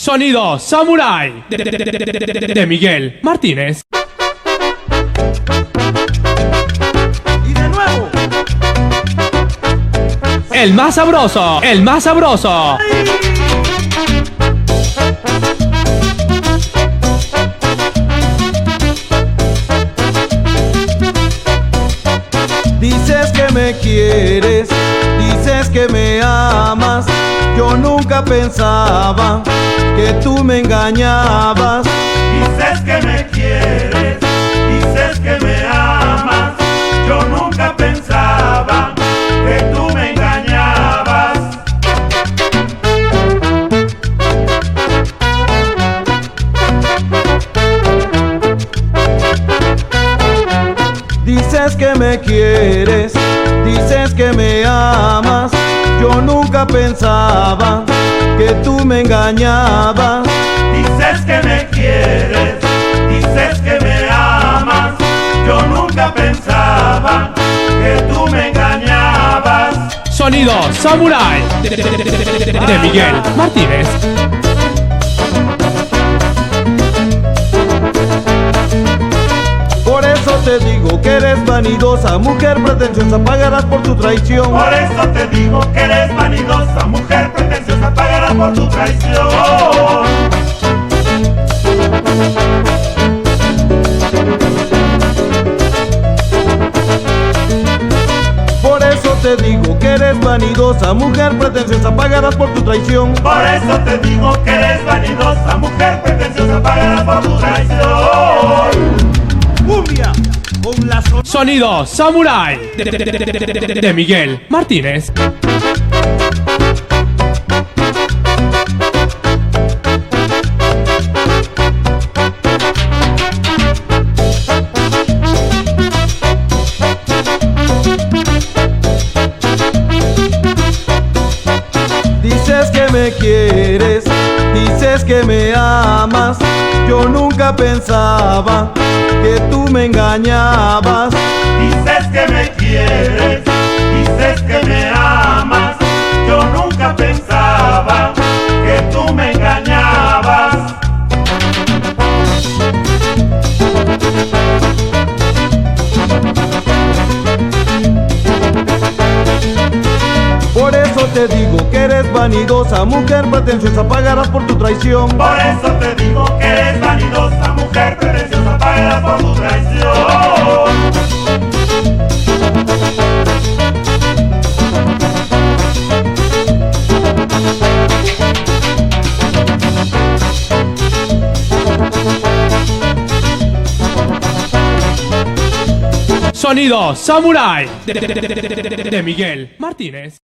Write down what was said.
Sonido Samurai de Miguel Martínez. Y de nuevo. El más sabroso, el más sabroso. Dices que me quieres, dices que me amas. Yo nunca pensaba que tú me engañabas. Dices que me quieres, dices que me amas. Yo nunca pensaba que tú me engañabas. Dices que me quieres, dices que me amas. Yo nunca pensaba que tú me engañabas. Dices que me quieres, dices que me amas. Yo nunca pensaba que tú me engañabas. Sonido Samurai de Miguel Martínez. Por eso te digo que eres vanidosa, mujer pretenciosa, pagarás por tu traición. Por eso te digo que eres vanidosa, mujer pretenciosa, pagarás por tu traición. Por eso te digo que eres vanidosa, mujer pretenciosa, pagarás por tu traición. Por eso te digo que eres vanidosa, mujer pretenciosa, pagarás por tu traición. Cumbia con la Sonido Samurai de Miguel Martínez. Dices que me quieres, dices que me amas. Yo nunca pensaba que tú me engañabas. Dices que me quieres, dices que me amas. Yo nunca pensaba que tú me engañabas. Por eso te digo que eres vanidosa, mujer pretenciosa, pagarás por tu traición. Por eso te digo que eres vanidosa, mujer pretenciosa, pagarás por tu traición. Sonido Samurai de Miguel Martínez.